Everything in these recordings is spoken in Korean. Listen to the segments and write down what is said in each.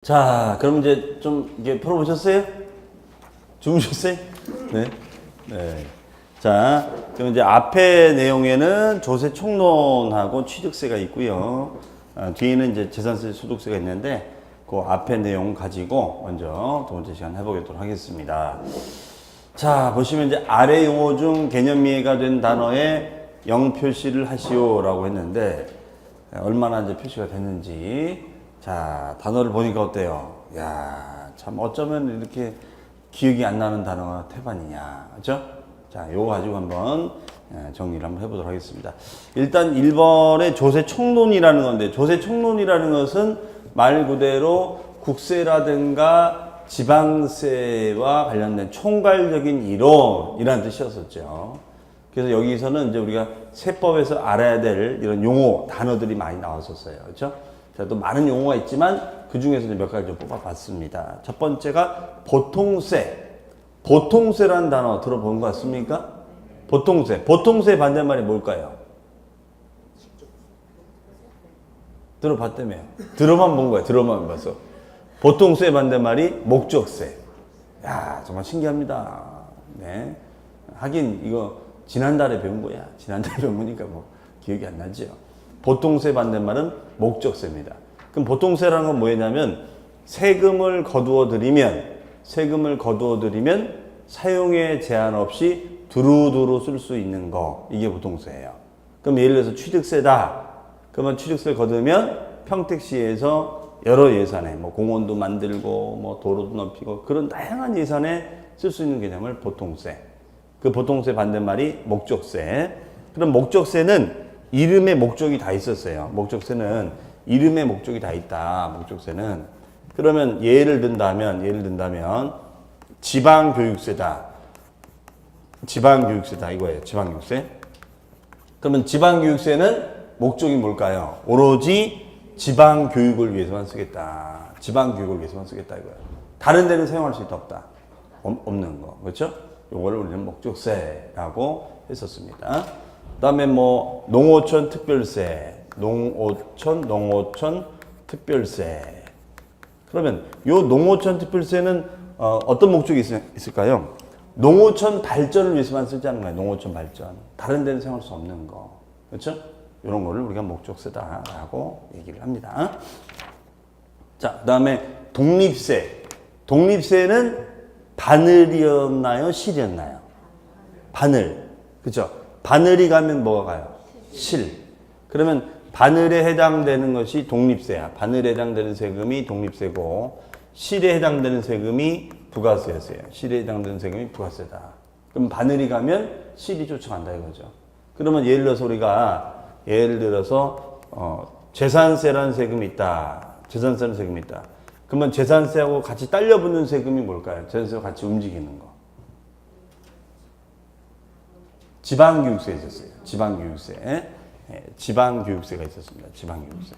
자, 그럼 이제 좀 이게 풀어보셨어요? 주무셨어요? 네. 네. 자, 그럼 이제 앞에 내용에는 조세 총론하고 취득세가 있고요. 뒤에는 이제 재산세, 소득세가 있는데 그 앞에 내용 가지고 먼저 두 번째 시간 해보도록 하겠습니다. 자, 보시면 이제 아래 용어 중 개념이해가 된 단어에 0 표시를 하시오라고 했는데 얼마나 이제 표시가 됐는지. 자, 단어를 보니까 어때요? 야, 참 어쩌면 이렇게 기억이 안 나는 단어가 태반이냐. 그죠? 자, 요거 가지고 한번 정리를 한번 해보도록 하겠습니다. 일단 1번에 조세 총론이라는 건데, 조세 총론이라는 것은 말 그대로 국세라든가 지방세와 관련된 총괄적인 이론이라는 뜻이었었죠. 그래서 여기서는 이제 우리가 세법에서 알아야 될 이런 용어, 단어들이 많이 나왔었어요. 그렇죠? 자, 또 많은 용어가 있지만 그 중에서 몇 가지 좀 뽑아봤습니다. 첫 번째가 보통세. 보통세라는 단어 들어본 것 같습니까? 보통세. 보통세 반대말이 뭘까요? 들어봤다며. 들어만 본 거야. 들어만 봐서. 보통세 반대말이 목적세. 야, 정말 신기합니다. 네. 하긴 이거 지난달에 배운 거야. 지난달에 배운 거니까 뭐 기억이 안 나죠. 보통세 반대말은 목적세입니다. 그럼 보통세라는 건 뭐냐면 세금을 거두어 들이면 사용에 제한 없이 두루두루 쓸 수 있는 거, 이게 보통세예요. 그럼 예를 들어서 취득세다. 그러면 취득세를 거두면 평택시에서 여러 예산에 뭐 공원도 만들고 뭐 도로도 넓히고 그런 다양한 예산에 쓸 수 있는 개념을 보통세. 그 보통세 반대말이 목적세. 그럼 목적세는 이름에 목적이 다 있었어요. 목적세는 이름에 목적이 다 있다. 목적세는. 그러면 예를 든다면 지방교육세다. 지방교육세다 이거예요. 지방교육세. 그러면 지방교육세는 목적이 뭘까요? 오로지 지방교육을 위해서만 쓰겠다. 지방교육을 위해서만 쓰겠다 이거예요. 다른 데는 사용할 수 있다 없다? 없는 거. 그렇죠? 요거를 우리는 목적세라고 했었습니다. 그 다음에 뭐 농어촌 특별세, 농어촌 특별세. 그러면 요 농어촌 특별세는 어떤 목적이 있을까요? 농어촌 발전을 위해서만 쓰지 않는 거예요. 농어촌 발전. 다른 데는 사용할 수 없는 거. 그렇죠? 이런 거를 우리가 목적세다라고 얘기를 합니다. 자, 그 다음에 독립세. 독립세는 바늘이었나요? 실이었나요? 바늘. 그렇죠? 바늘이 가면 뭐가 가요? 실. 그러면 바늘에 해당되는 것이 독립세야. 바늘에 해당되는 세금이 독립세고 실에 해당되는 세금이 부가세였어요. 실에 해당되는 세금이 부가세다. 그럼 바늘이 가면 실이 쫓아간다 이거죠. 그러면 예를 들어서 재산세라는 세금이 있다. 재산세라는 세금이 있다. 그러면 재산세하고 같이 딸려 붙는 세금이 뭘까요? 재산세와 같이 움직이는 거. 지방교육세 있었어요. 지방교육세. 지방교육세가 있었습니다. 지방교육세.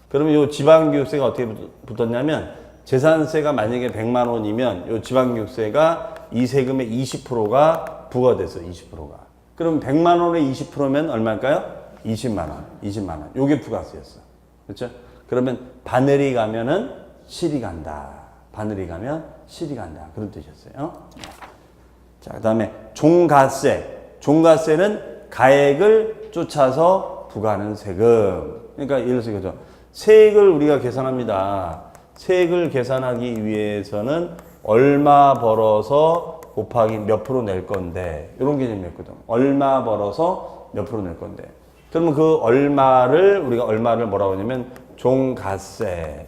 그러면 이 지방교육세가 어떻게 붙었냐면 재산세가 만약에 100만 원이면 이 지방교육세가 이 세금의 20%가 부과됐어요. 20%가. 그럼 100만 원의 20%면 얼마일까요? 20만 원. 20만 원. 요게 부가세였어. 그렇죠? 그러면 바늘이 가면은 실이 간다. 바늘이 가면 실이 간다. 그런 뜻이었어요. 자, 그다음에 종가세. 종가세는 가액을 쫓아서 부과하는 세금. 그러니까 예를 들어서 이거죠. 세액을 우리가 계산합니다. 세액을 계산하기 위해서는 얼마 벌어서 곱하기 몇 프로 낼 건데 이런 개념이었거든. 얼마 벌어서 몇 프로 낼 건데. 그러면 그 우리가 얼마를 뭐라고 하냐면 종가세.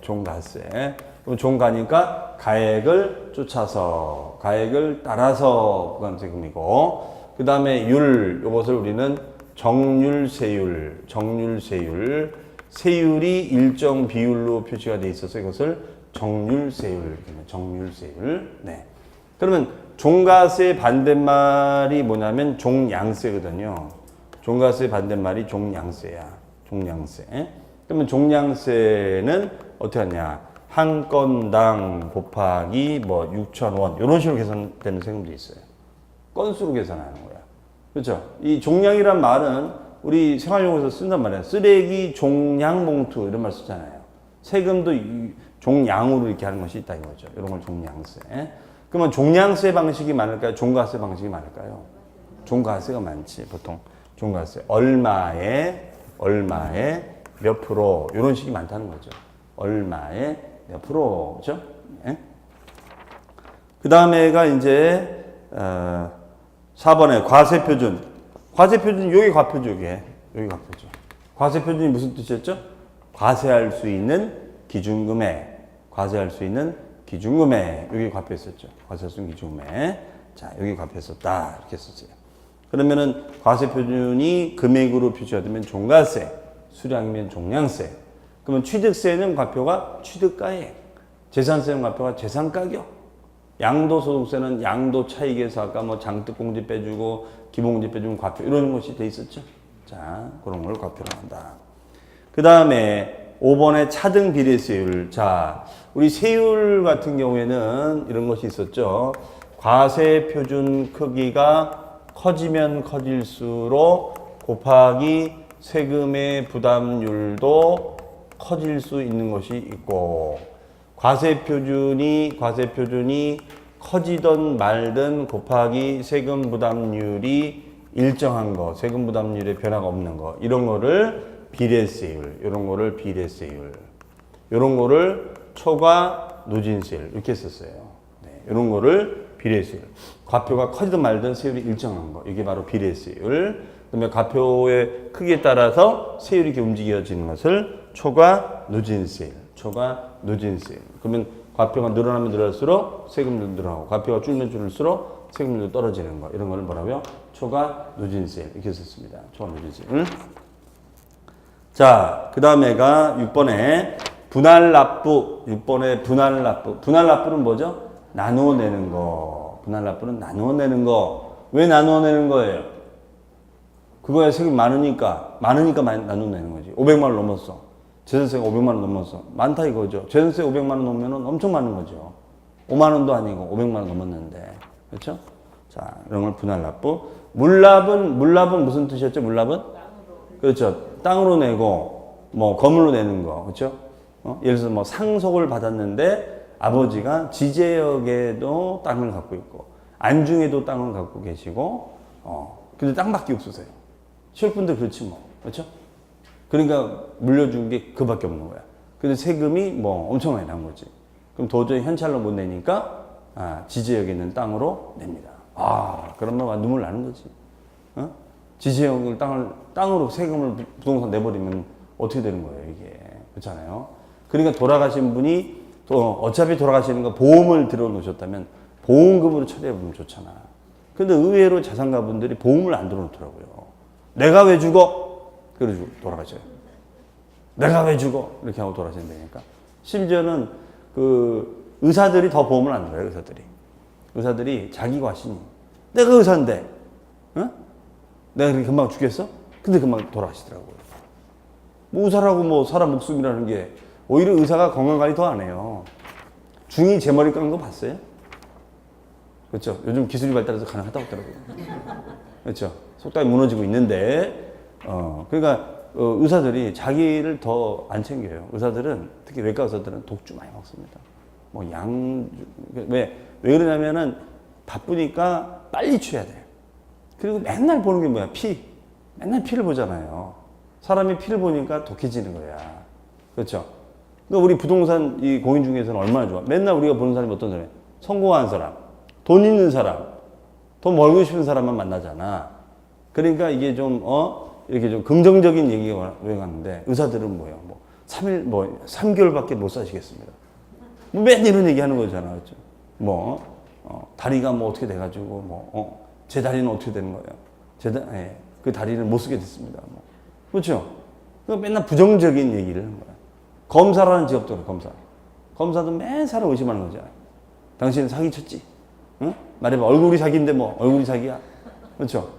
그럼 종가니까 가액을 쫓아서, 가액을 따라서 부과하는 세금이고, 그 다음에 이것을 우리는 정률세율, 세율이 일정 비율로 표시가 돼 있어서 이것을 정률세율. 네. 그러면 종가세 반대말이 뭐냐면 종양세거든요. 종가세 반대말이 종양세야. 종양세. 그러면 종양세는 어떻게 하냐? 한 건당 곱하기 뭐 6,000원 이런 식으로 계산되는 세금도 있어요. 건수로 계산하는 거야. 그렇죠? 이 종량이란 말은 우리 생활용어에서 쓴단 말이야. 쓰레기 종량 봉투 이런 말 쓰잖아요. 세금도 종량으로 이렇게 하는 것이 있다 이거죠. 이런 걸 종량세. 그러면 종량세 방식이 많을까요? 종가세 방식이 많을까요? 종가세가 많지 보통. 종가세 얼마에 몇 프로 이런 식이 많다는 거죠. 얼마에 몇 프로죠? 예? 그 다음에가 이제 4번에 과세표준. 과세표준 여기 과표죠. 여기 과표죠. 과세표준이 무슨 뜻이었죠? 과세할 수 있는 기준금액. 과세할 수 있는 기준금액. 여기 과표했었죠. 과세할 수 있는 기준금액. 자, 여기 과표했었다. 이렇게 썼어요. 그러면은 과세표준이 금액으로 표시가 되면 종가세, 수량이면 종량세. 그러면 취득세는 과표가 취득가액, 재산세는 과표가 재산가격, 양도소득세는 양도 차익에서 아까 뭐 장특공제 빼주고 기본공제 빼주면 과표 이런 것이 돼 있었죠. 자, 그런 걸 과표로 한다. 그 다음에 5번의 차등 비례세율. 자, 우리 세율 같은 경우에는 이런 것이 있었죠. 과세표준 크기가 커지면 커질수록 곱하기 세금의 부담률도 커질 수 있는 것이 있고, 과세표준이 커지든 말든 곱하기 세금 부담률이 일정한 거, 세금 부담률에 변화가 없는 거, 이런 거를 비례세율, 이런 거를 비례세율, 이런 거를 초과 누진세율 이렇게 썼어요. 네, 이런 거를 비례세율. 과표가 커지든 말든 세율이 일정한 거, 이게 바로 비례세율. 그다음에 과표의 크기에 따라서 세율이 이렇게 움직여지는 것을 초과 누진세율, 초과 누진세율. 그러면 과표가 늘어나면 늘어날수록 세금도 늘어나고, 과표가 줄면 줄일수록 세금도 떨어지는 거, 이런 거를 뭐라고요? 초과 누진세율 이렇게 썼습니다. 초과 누진세율. 자, 그 다음에가 6번에 분할납부. 6번에 분할납부. 분할납부는 뭐죠? 나누어내는 거. 분할납부는 나누어내는 거. 왜 나누어내는 거예요? 그거야 세금이 많으니까 나누어내는 거지. 500만 원 넘었어. 재산세가 500만 원 넘었어. 많다 이거죠. 재산세 500만 원 넘으면 엄청 많은 거죠. 5만 원도 아니고 500만 원 넘었는데. 그렇죠? 자, 이런 걸 분할납부. 물납은 무슨 뜻이었죠? 물납은? 그렇죠. 땅으로 내고 뭐 건물로 내는 거. 그렇죠? 예를 들어서 뭐 상속을 받았는데 아버지가 지제역에도 땅을 갖고 있고 안중에도 땅을 갖고 계시고 근데 땅밖에 없으세요. 실분들 그렇지 뭐. 그렇죠? 그러니까 물려준 게 그밖에 없는 거야. 근데 세금이 뭐 엄청 많이 난 거지. 그럼 도저히 현찰로 못 내니까 지제역에 있는 땅으로 냅니다. 그러면 눈물 나는 거지. 지제역을 땅으로 세금을 부동산 내버리면 어떻게 되는 거예요, 이게. 그렇잖아요. 그러니까 돌아가신 분이 또 어차피 돌아가시는 거 보험을 들어 놓으셨다면 보험금으로 처리해 보면 좋잖아. 근데 의외로 자산가분들이 보험을 안 들어 놓더라고요. 내가 왜 죽어? 그러고 돌아가셔요. 내가 왜 죽어? 이렇게 하고 돌아가신다니까. 심지어는 그 의사들이 더 보험을 안 들어요, 의사들이 자기 과신이. 내가 의사인데, 내가 그렇게 금방 죽겠어? 근데 금방 돌아가시더라고요. 뭐 의사라고 뭐 사람 목숨이라는 게 오히려 의사가 건강관리 더 안 해요. 중이 제 머리 깎는 거 봤어요? 그렇죠. 요즘 기술이 발달해서 가능하다고 하더라고요. 그렇죠. 속담이 무너지고 있는데, 그러니까 의사들이 자기를 더 안 챙겨요. 의사들은 특히 외과 의사들은 독주 많이 먹습니다. 뭐 왜 그러냐면은 바쁘니까 빨리 취해야 돼요. 그리고 맨날 보는 게 뭐야? 맨날 피를 보잖아요. 사람이 피를 보니까 독해지는 거야. 그렇죠? 그러니까 우리 부동산 이 공인 중에서는 얼마나 좋아. 맨날 우리가 보는 사람이 어떤 사람이야? 성공한 사람, 돈 있는 사람, 돈 벌고 싶은 사람만 만나잖아. 그러니까 이게 좀, 이렇게 좀 긍정적인 얘기가 유행하는데, 의사들은 뭐예요? 3개월밖에 못 사시겠습니다. 맨날 이런 얘기 하는 거잖아. 그렇죠? 다리가 어떻게 돼가지고, 제 다리는 어떻게 되는 거예요? 그 다리를 못 쓰게 됐습니다. 그렇죠? 그러니까 맨날 부정적인 얘기를 하는 거야. 검사라는 직업도 그래, 검사도 맨 사람 의심하는 거잖아. 당신은 사기쳤지? 응? 말해봐. 얼굴이 사기인데 얼굴이 사기야? 그렇죠?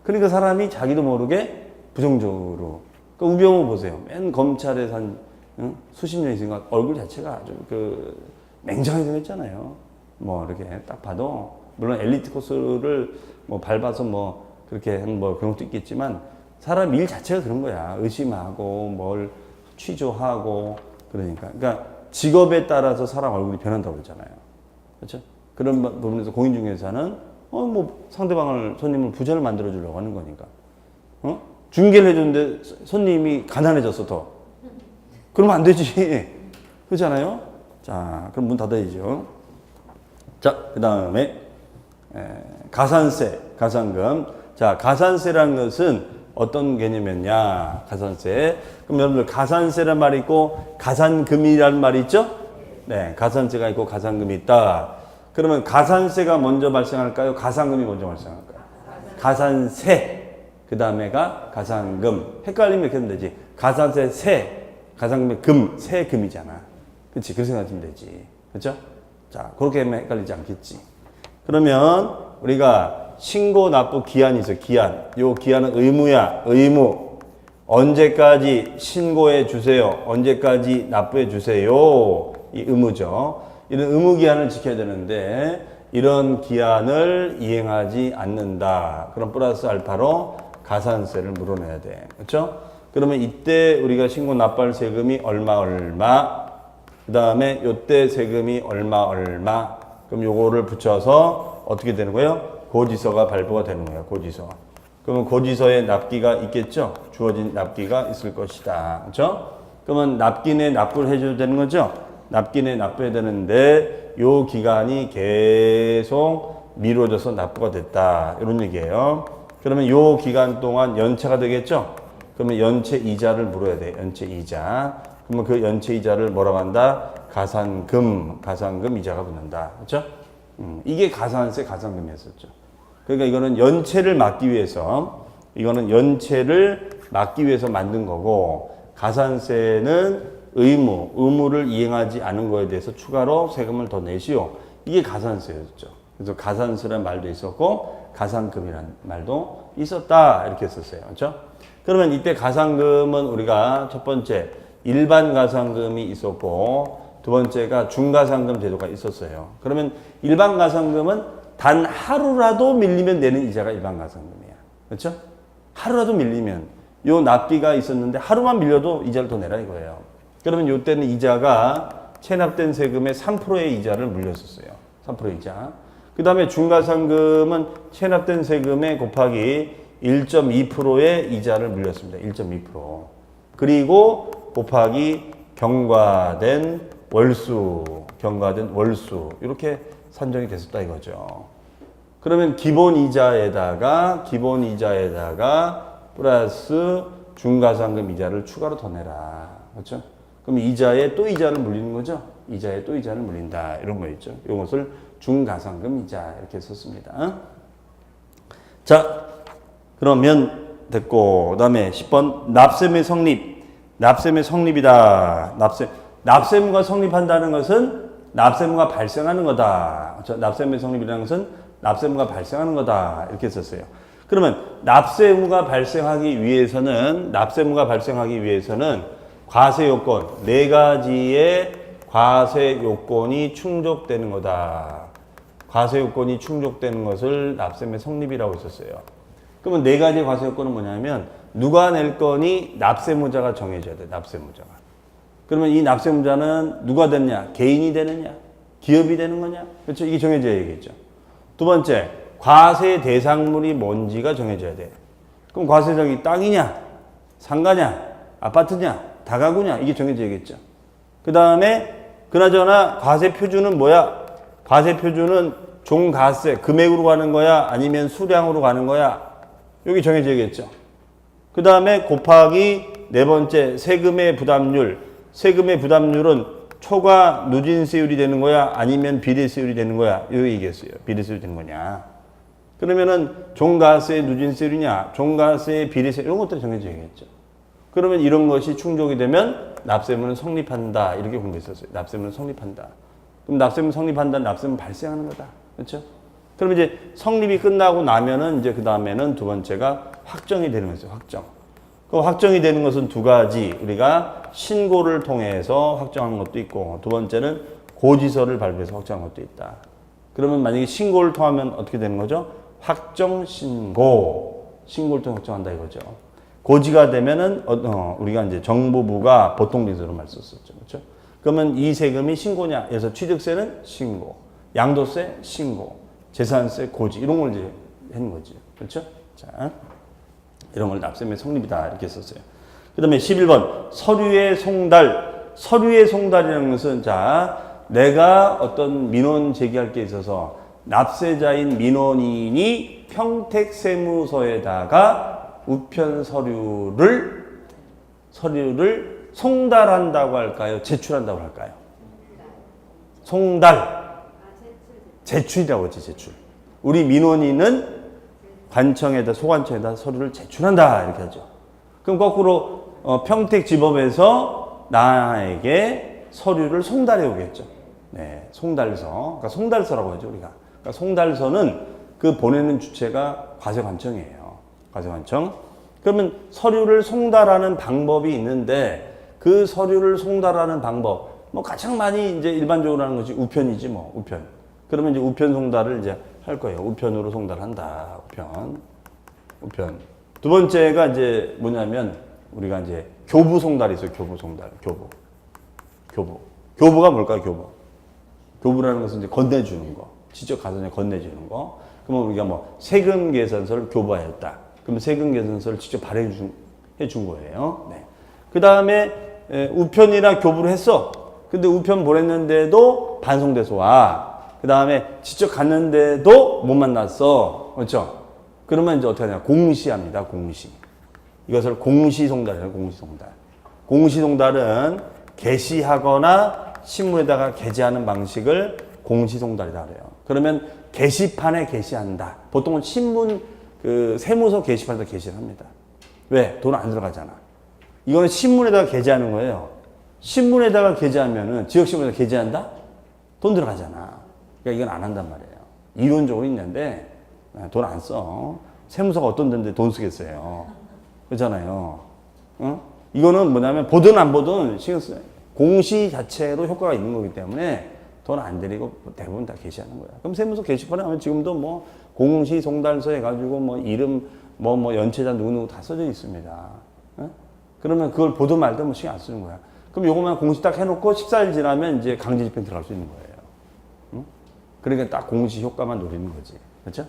그러니까 사람이 자기도 모르게 부정적으로. 그러니까 우병우 보세요. 맨 검찰에서 한 수십 년 있으니까 얼굴 자체가 아주 맹장하게 생겼잖아요. 이렇게 딱 봐도, 물론 엘리트 코스를 밟아서 그렇게 한 그런 것도 있겠지만, 사람 일 자체가 그런 거야. 의심하고, 뭘 취조하고, 그러니까. 직업에 따라서 사람 얼굴이 변한다고 그러잖아요. 그렇죠? 그런 부분에서 공인중개사는 뭐 상대방을 손님을 부자를 만들어 주려고 하는 거니까. 중개를 해주는데 손님이 가난해졌어 더. 그러면 안 되지. 그렇잖아요? 자, 그럼 문 닫아야죠. 자, 그 다음에 가산세, 가산금. 자, 가산세라는 것은 어떤 개념이었냐? 가산세. 그럼 여러분들 가산세란 말이 있고 가산금이라는 말이 있죠? 네, 가산세가 있고 가산금이 있다. 그러면 가산세가 먼저 발생할까요? 가산금이 먼저 발생할까요? 가산세. 그 다음에가 가산금. 헷갈리면 이렇게 하면 되지. 가산세 세, 가산금의 금, 세금이잖아. 그렇지? 그렇게 생각하면 되지. 그렇죠? 자, 그렇게 하면 헷갈리지 않겠지. 그러면 우리가 신고 납부 기한이 있어. 기한. 요 기한은 의무야. 의무. 언제까지 신고해 주세요. 언제까지 납부해 주세요. 이 의무죠. 이런 의무 기한을 지켜야 되는데 이런 기한을 이행하지 않는다. 그럼 플러스 알파로 가산세를 물어내야 돼. 그렇죠? 그러면 이때 우리가 신고 납부할 세금이 얼마 그 다음에 요때 세금이 얼마 그럼 요거를 붙여서 어떻게 되는 거예요? 고지서가 발부가 되는 거예요. 고지서. 그러면 고지서에 납기가 있겠죠? 주어진 납기가 있을 것이다. 그렇죠? 그러면 납기내 납부를 해줘야 되는 거죠? 납기내 납부해야 되는데 요 기간이 계속 미뤄져서 납부가 됐다. 이런 얘기예요. 그러면 요 기간 동안 연체가 되겠죠? 그러면 연체 이자를 물어야 돼. 연체 이자. 그러면 그 연체 이자를 뭐라고 한다? 가산금 이자가 붙는다. 그렇죠? 이게 가산세, 가산금이었었죠. 그러니까 이거는 연체를 막기 위해서 만든 거고, 가산세는 의무를 이행하지 않은 거에 대해서 추가로 세금을 더 내시오. 이게 가산세였죠. 그래서 가산세라는 말도 있었고, 가산금이라는 말도 있었다. 이렇게 했었어요. 그렇죠? 그러면 이때 가산금은 우리가 첫 번째, 일반 가산금이 있었고, 두 번째가 중가산금 제도가 있었어요. 그러면 일반 가산금은 단 하루라도 밀리면 내는 이자가 일반 가산금이야. 그렇죠? 하루라도 밀리면 요 납기가 있었는데 하루만 밀려도 이자를 더 내라 이거예요. 그러면 요때는 이자가 체납된 세금의 3%의 이자를 물렸었어요. 3% 이자. 그 다음에 중가산금은 체납된 세금에 곱하기 1.2%의 이자를 물렸습니다. 1.2%. 그리고 곱하기 경과된 월수 이렇게 산정이 됐었다 이거죠. 그러면 기본 이자에다가 플러스 중가산금 이자를 추가로 더 내라. 그렇죠? 그럼 이자에 또 이자를 물리는 거죠? 이자에 또 이자를 물린다. 이런 거 있죠. 이것을 중가산금 이자 이렇게 썼습니다. 자, 그러면 됐고, 그 다음에 10번 납세의 성립. 납세의 성립이다. 납세무가 성립한다는 것은 납세무가 발생하는 거다. 그렇죠? 납세의 성립이라는 것은 납세무가 발생하는 거다. 이렇게 썼어요. 그러면 납세무가 발생하기 위해서는 과세 요건, 4가지의 과세 요건이 충족되는 거다. 과세 요건이 충족되는 것을 납세의 성립이라고 했었어요. 그러면 4가지의 과세 요건은 뭐냐면 누가 낼 거니 납세무자가 정해져야 돼. 납세무자가. 그러면 이 납세무자는 누가 되느냐? 개인이 되느냐? 기업이 되는 거냐? 그렇죠? 이게 정해져야 되겠죠. 두 번째, 과세 대상물이 뭔지가 정해져야 돼. 그럼 과세장이 땅이냐? 상가냐? 아파트냐? 다가구냐? 이게 정해져야겠죠. 그 다음에 그나저나 과세 표준은 뭐야? 과세 표준은 종가세, 금액으로 가는 거야? 아니면 수량으로 가는 거야? 여기 정해져야겠죠. 그 다음에 곱하기 4번째, 세금의 부담률. 세금의 부담률은 초과 누진세율이 되는 거야? 아니면 비례세율이 되는 거야? 이거 얘기했어요. 비례세율이 되는 거냐? 그러면은 종가세 누진세율이냐? 종가세 비례세 이런 것들이 정해져야겠죠. 그러면 이런 것이 충족이 되면 납세무는 성립한다. 이렇게 공부했었어요. 납세무는 성립한다. 그럼 납세무 성립한다는 납세무 발생하는 거다. 그렇죠? 그럼 이제 성립이 끝나고 나면은 이제 그 다음에는 두 번째가 확정이 되는 거죠. 확정. 그 확정이 되는 것은 2가지. 우리가 신고를 통해서 확정하는 것도 있고, 두 번째는 고지서를 발부해서 확정하는 것도 있다. 그러면 만약에 신고를 통하면 어떻게 되는 거죠? 확정 신고. 신고를 통해 확정한다 이거죠. 고지가 되면은 우리가 이제 정보부가 보통 징수로 말 썼었죠. 그렇죠? 그러면 이 세금이 신고냐? 그래서 취득세는 신고, 양도세 신고, 재산세 고지 이런 걸 이제 하는 거지. 그렇죠? 자, 이런 걸 납세의 성립이다 이렇게 썼어요. 그다음에 11번 서류의 송달. 서류의 송달이라는 것은 자, 내가 어떤 민원 제기할 게 있어서 납세자인 민원인이 평택세무서에다가 우편 서류를 송달한다고 할까요? 제출한다고 할까요? 송달. 제출이라고 하지, 제출. 우리 민원인은 관청에다, 소관청에다 서류를 제출한다, 이렇게 하죠. 그럼 거꾸로, 평택지법에서 나에게 서류를 송달해 오겠죠. 네, 송달서. 그러니까 송달서라고 하죠, 우리가. 그러니까 송달서는 그 보내는 주체가 과세관청이에요. 과세관청. 그러면 서류를 송달하는 방법이 있는데 그 서류를 송달하는 방법, 뭐 가장 많이 이제 일반적으로 하는 것이 우편이지 뭐, 우편. 그러면 이제 우편 송달을 이제 할 거예요. 우편으로 송달한다. 우편. 두 번째가 이제 뭐냐면 우리가 이제 교부 송달이 있어요. 교부 송달. 교부가 뭘까요? 교부라는 것은 이제 건네주는 거. 직접 가서 건네주는 거. 그러면 우리가 뭐 세금 계산서를 교부하였다. 그러면 세금 계산서를 직접 발행해 준 거예요. 네. 그 다음에 우편이나 교부를 했어. 근데 우편 보냈는데도 반송돼서 와. 그 다음에 직접 갔는데도 못 만났어. 그렇죠? 그러면 이제 어떻게 하냐. 공시합니다. 공시. 이것을 공시송달이에요. 공시송달. 공시송달은 게시하거나 신문에다가 게재하는 방식을 공시송달이라고 해요. 그러면 게시판에 게시한다. 보통은 신문, 세무서 게시판에서 게시를 합니다. 왜? 돈 안 들어가잖아. 이거는 신문에다가 게재하는 거예요. 신문에다가 게재하면은, 지역신문에다가 게재한다? 돈 들어가잖아. 그러니까 이건 안 한단 말이에요. 이론적으로 있는데, 돈 안 써. 세무서가 어떤 데인데 돈 쓰겠어요. 그렇잖아요. 이거는 뭐냐면, 보든 안 보든 신경 써요. 공시 자체로 효과가 있는 거기 때문에 돈 안 들이고 대부분 다 게시하는 거야. 그럼 세무서 게시판에 하면 지금도 뭐 공시 송달서 해가지고 뭐 이름, 뭐 연체자 누구누구 다 써져 있습니다. 그러면 그걸 보든 말든 뭐 신경 안 쓰는 거야. 그럼 요거만 공시 딱 해놓고 14일 지나면 이제 강제 집행 들어갈 수 있는 거예요. 그러니까 딱 공시 효과만 노리는 거지. 그렇죠?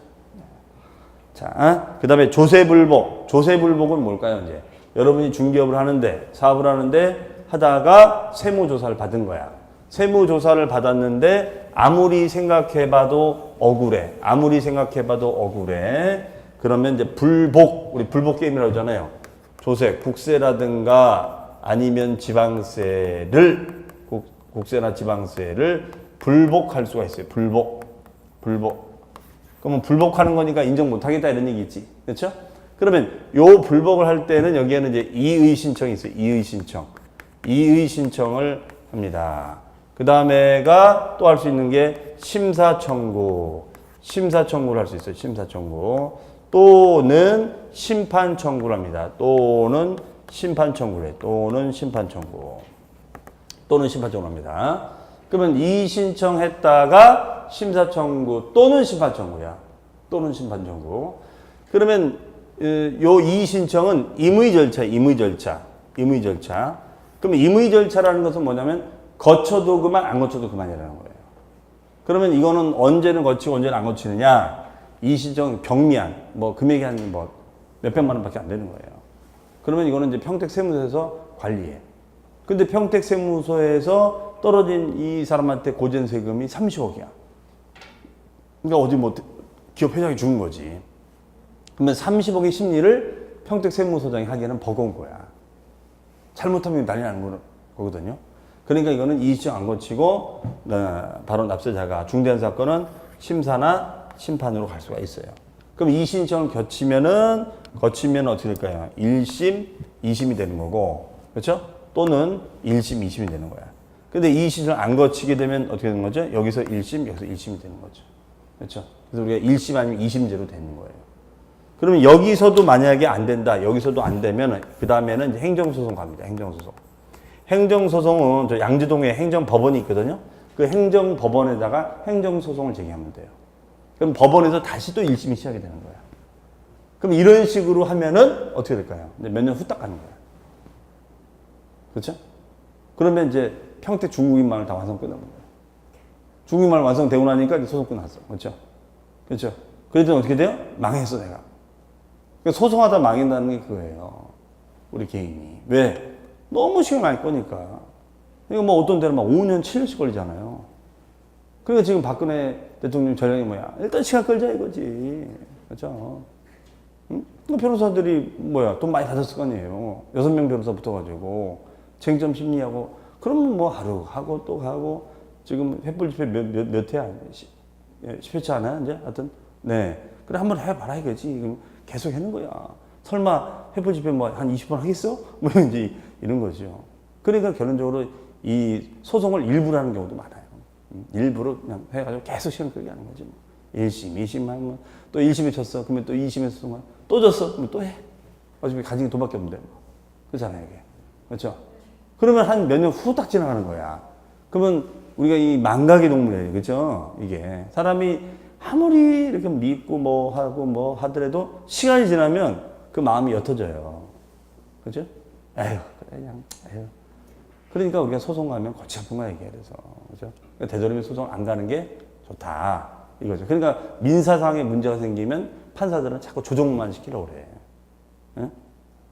자, 그 다음에 조세불복. 조세불복은 뭘까요, 이제? 여러분이 중개업을 하는데, 사업을 하는데, 하다가 세무조사를 받은 거야. 세무조사를 받았는데, 아무리 생각해봐도 억울해. 그러면 이제 불복, 우리 불복 게임이라고 하잖아요. 조세, 국세라든가 아니면 지방세를, 국세나 지방세를 불복할 수가 있어요. 불복. 그러면 불복하는 거니까 인정 못 하겠다 이런 얘기겠지. 그렇죠? 그러면 요 불복을 할 때는 여기에는 이제 이의 신청이 있어요. 이의 신청을 합니다. 그 다음에가 또 할 수 있는 게 심사청구를 할 수 있어요. 심사청구. 또는 심판청구를 합니다. 또는 심판청구를 합니다. 그러면 이의 신청했다가 심사청구 또는 심판청구야. 그러면 요 이의 신청은 임의 절차. 그럼 임의 절차라는 것은 뭐냐면 거쳐도 그만 안 거쳐도 그만이라는 거예요. 그러면 이거는 언제는 거치고 언제는 안 거치느냐? 이의 신청 경미한 뭐 금액이 한 뭐 몇백만 원밖에 안 되는 거예요. 그러면 이거는 이제 평택세무서에서 관리해. 근데 평택세무서에서 떨어진 이 사람한테 고전 세금이 30억이야. 그러니까 어디 뭐 기업 회장이 죽은 거지. 그러면 30억의 심리를 평택세무서장이 하기에는 버거운 거야. 잘못하면 난리 나는 거거든요. 그러니까 이거는 이의신청 안 거치고 바로 납세자가 중대한 사건은 심사나 심판으로 갈 수가 있어요. 그럼 이의신청을 거치면 어떻게 될까요? 1심, 2심이 되는 거고, 그렇죠? 또는 1심, 2심이 되는 거야. 근데 이의신청을 안 거치게 되면 어떻게 되는 거죠? 여기서 1심, 여기서 1심이 되는 거죠. 그렇죠? 그래서 우리가 1심 아니면 2심제로 되는 거예요. 그러면 여기서도 만약에 안 된다, 여기서도 안 되면 그 다음에는 이제 행정소송 갑니다. 행정소송은 저 양지동에 행정법원이 있거든요. 그 행정법원에다가 행정소송을 제기하면 돼요. 그럼 법원에서 다시 또 1심이 시작이 되는 거야. 그럼 이런 식으로 하면은 어떻게 될까요? 몇 년 후딱 가는 거야. 그렇죠? 그러면 이제 평택 중국인마을 다 완성 끝나는 거예요. 중국인마을 완성되고 나니까 이제 소송 끝났어. 그렇죠? 그렇죠? 그랬더니 어떻게 돼요? 망했어, 내가. 그러니까 소송하다 망한다는 게 그거예요. 우리 개인이. 왜? 너무 시간 많이 끄니까. 그러니까 뭐 어떤 데는 막 5년, 7년씩 걸리잖아요. 그러니까 지금 박근혜 대통령 전략이 뭐야? 일단 시간 끌자 이거지. 그렇죠? 응? 변호사들이 뭐야? 돈 많이 받았을 거 아니에요. 6명 변호사 붙어가지고 쟁점 심리하고 그러면 뭐 하루 하고 또 가고 지금 횃불 집회 몇 회야? 10회차 하나 이제? 하여튼 네. 그래 한번 해봐라 이거지. 그럼 계속 하는 거야. 설마 횃불 집회 뭐 한 20번 하겠어? 뭐 이제 이런 거죠. 그러니까 결론적으로 이 소송을 일부러 하는 경우도 많아요. 일부러 그냥 해가지고 계속 시간 끌게 하는 거지. 뭐. 1심, 2심 하면 또 1심에 쳤어. 그러면 또 2심에 소송을 또 졌어. 그러면 또 해. 어차피 가진 게 돈밖에 없는데. 뭐. 그렇잖아요, 이게. 그렇죠? 그러면 한 몇 년 후딱 지나가는 거야. 그러면 우리가 이 망각의 동물이에요. 그렇죠? 이게. 사람이 아무리 이렇게 믿고 뭐 하고 뭐 하더라도 시간이 지나면 그 마음이 옅어져요. 그죠? 에휴, 그래, 그냥, 에휴. 그러니까 우리가 소송 가면 골치 아픈 거야, 이게. 그래서. 그죠? 그러니까 되도록이면 소송 안 가는 게 좋다. 이거죠. 그러니까 민사상에 문제가 생기면 판사들은 자꾸 조정만 시키려고 그래. 예?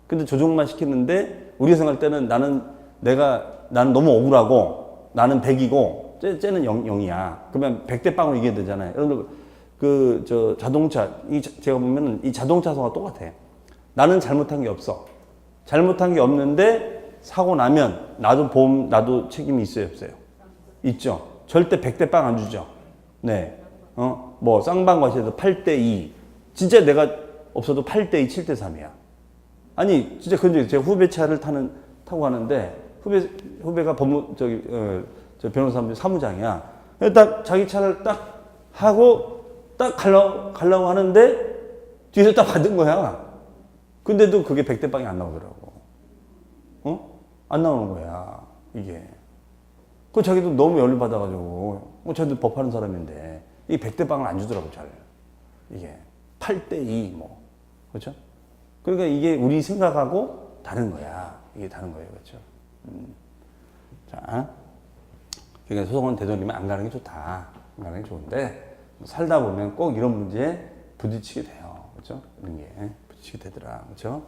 근데 조정만 시키는데 우리가 생각할 때는 나는 너무 억울하고 나는 100이고 쟤는 0이야. 그러면 100대 빵으로 이겨야 되잖아요. 여러분들 자동차, 제가 보면은 이 자동차 소가 똑같아. 나는 잘못한 게 없어. 잘못한 게 없는데 사고 나면 나도 책임이 있어요, 없어요? 있죠. 절대 100대 빵 안 주죠. 네. 뭐 쌍방과시에서 8대2. 진짜 내가 없어도 8대2, 7대3이야. 아니, 진짜 근데 제가 후배 차를 타고 가는데 후배가 변호사 사무장이야. 딱 자기 차를 딱 하고 딱 가려고 하는데 뒤에서 딱 받은 거야. 근데도 그게 100대 빵이 안 나오더라고. 안 나오는 거야, 이게. 그 자기도 너무 열을 받아가지고, 자기도 법하는 사람인데, 이 100대 빵을 안 주더라고, 잘. 이게. 8대2, 뭐. 그렇죠? 그러니까 이게 우리 생각하고 다른 거야. 이게 다른 거예요. 그렇죠? 자. 그러니까 소송은 되도록이면 안 가는 게 좋다. 안 가는 게 좋은데, 살다 보면 꼭 이런 문제에 부딪히게 돼요. 그렇죠? 이런 게 부딪히게 되더라. 그렇죠?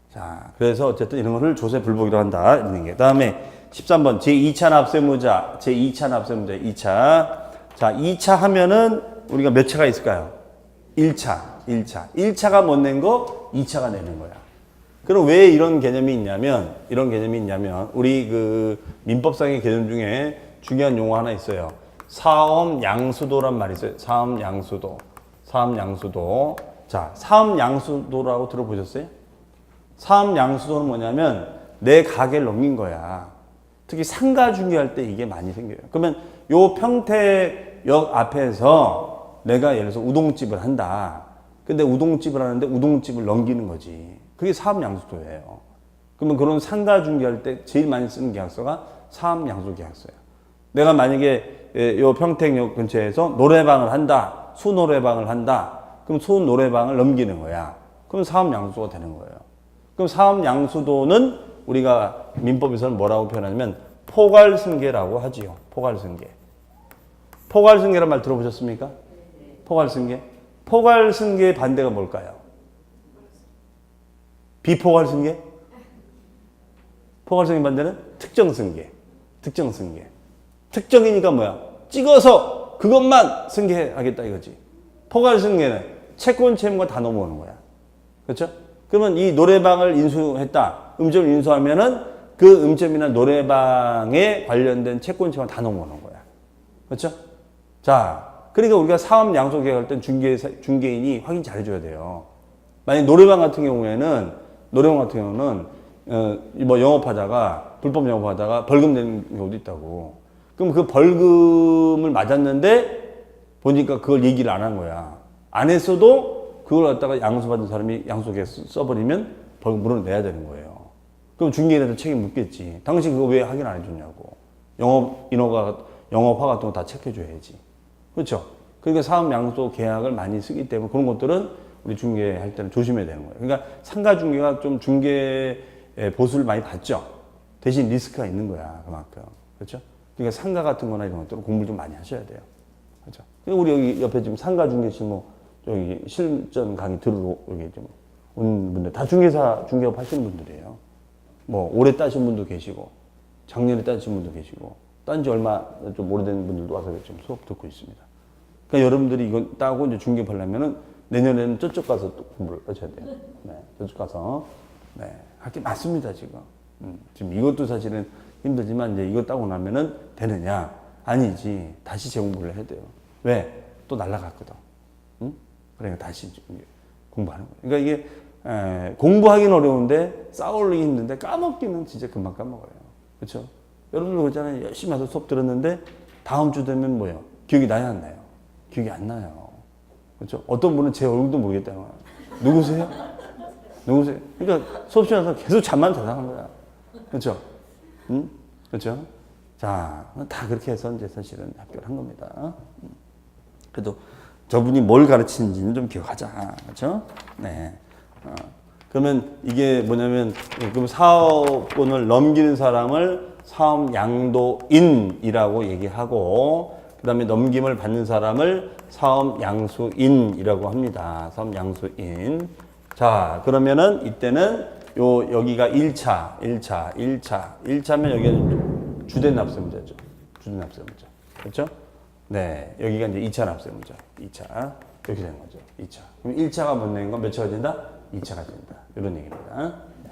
자, 그래서 어쨌든 이런 거를 조세 불복이라고 한다. 이런 게. 다음에 13번. 제2차 납세무자. 제2차 납세무자. 2차. 자, 2차 하면은 우리가 몇 차가 있을까요? 1차. 1차가 못 낸 거 2차가 내는 거야. 그럼 왜 이런 개념이 있냐면, 우리 그 민법상의 개념 중에 중요한 용어 하나 있어요. 사업양수도란 말이 있어요. 사업양수도. 자, 사업양수도라고 들어보셨어요? 사업양수도는 뭐냐면 내 가게를 넘긴 거야. 특히 상가 중개할 때 이게 많이 생겨요. 그러면 요 평택역 앞에서 내가 예를 들어서 우동집을 한다. 근데 우동집을 하는데 우동집을 넘기는 거지. 그게 사업양수도예요. 그러면 그런 상가 중개할 때 제일 많이 쓰는 계약서가 사업양수 계약서야. 내가 만약에 요 평택역 근처에서 노래방을 한다. 수노래방을 한다. 그럼 수노래방을 넘기는 거야. 그럼 사업양수도가 되는 거예요. 그럼 사업양수도는 우리가 민법에서는 뭐라고 표현하냐면 포괄승계라고 하지요. 포괄승계. 포괄승계란 말 들어보셨습니까? 포괄승계. 포괄승계의 반대가 뭘까요? 비포괄승계? 포괄승계 반대는 특정승계. 특정이니까 뭐야? 찍어서 그것만 승계하겠다 이거지. 포괄승계는 채권 채무가 다 넘어오는 거야. 그렇죠? 그러면 이 노래방을 인수했다. 음점을 인수하면은 그 음점이나 노래방에 관련된 채권 채무가 다 넘어오는 거야. 그렇죠? 자, 그러니까 우리가 사업 양수 계약할 땐 중개인이 확인 잘 해줘야 돼요. 만약 노래방 같은 경우는 뭐 영업하다가 불법 영업하다가 벌금 내는 경우도 있다고. 그럼 그 벌금을 맞았는데 보니까 그걸 얘기를 안 한 거야. 안 했어도 그걸 갖다가 양수받은 사람이 양수계약 써버리면 벌금 물어내야 되는 거예요. 그럼 중개인한테 책임 묻겠지. 당신 그거 왜 확인 안 해줬냐고. 영업화 같은 거 다 체크해줘야지. 그렇죠? 그러니까 사업 양수 계약을 많이 쓰기 때문에 그런 것들은 우리 중개할 때는 조심해야 되는 거예요. 그러니까 상가 중개가 좀 중개 보수를 많이 받죠. 대신 리스크가 있는 거야, 그만큼. 그렇죠? 그러니까 상가 같은 거나 이런 것들은 공부를 좀 많이 하셔야 돼요. 그렇죠? 우리 여기 옆에 지금 상가 중개실 여기 실전 강의 들으러 여기 좀 온 분들 다 중개사, 중개업 하시는 분들이에요. 올해 따신 분도 계시고, 작년에 따신 분도 계시고, 딴 지 얼마 좀 오래된 분들도 와서 좀 수업 듣고 있습니다. 그러니까 여러분들이 이거 따고 이제 중개하려면은 내년에는 저쪽 가서 또 공부를 하셔야 돼요. 네, 저쪽 가서. 네, 할 게 많습니다, 지금. 지금 이것도 사실은 힘들지만 이제 이거 따고 나면은 되느냐? 아니지. 다시 재공부를 해야 돼요. 왜? 또 날라갔거든. 응? 그러니까 다시 공부하는 거예요. 그러니까 이게 공부하기는 어려운데 쌓아올리기 힘든데 까먹기는 진짜 금방 까먹어요. 그렇죠? 여러분들 그렇잖아요. 열심히 와서 수업 들었는데 다음 주 되면 뭐예요? 기억이 나야 안 나요? 기억이 안 나요. 그렇죠? 어떤 분은 제 얼굴도 모르겠다는 거예요. 누구세요? 누구세요? 그러니까 수업 시간에 와서 계속 잠만 자상한 거야. 그렇죠? 응? 그렇죠? 자, 다 그렇게 해서 이제 사실은 합격을 한 겁니다. 그래도 저분이 뭘 가르치는지는 좀 기억하자. 그렇죠? 네. 그러면 이게 뭐냐면, 그럼 사업권을 넘기는 사람을 사업 양도인이라고 얘기하고, 그 다음에 넘김을 받는 사람을 사업 양수인이라고 합니다. 사업 양수인. 자, 그러면은 이때는 여기가 1차면 여기는 주된 납세문제죠. 주된 납세문제. 그렇죠? 네. 여기가 이제 2차 납세문제. 2차. 이렇게 되는 거죠. 2차. 그럼 1차가 못 낸 건 몇 차가 된다? 2차가 된다. 이런 얘기입니다. 네.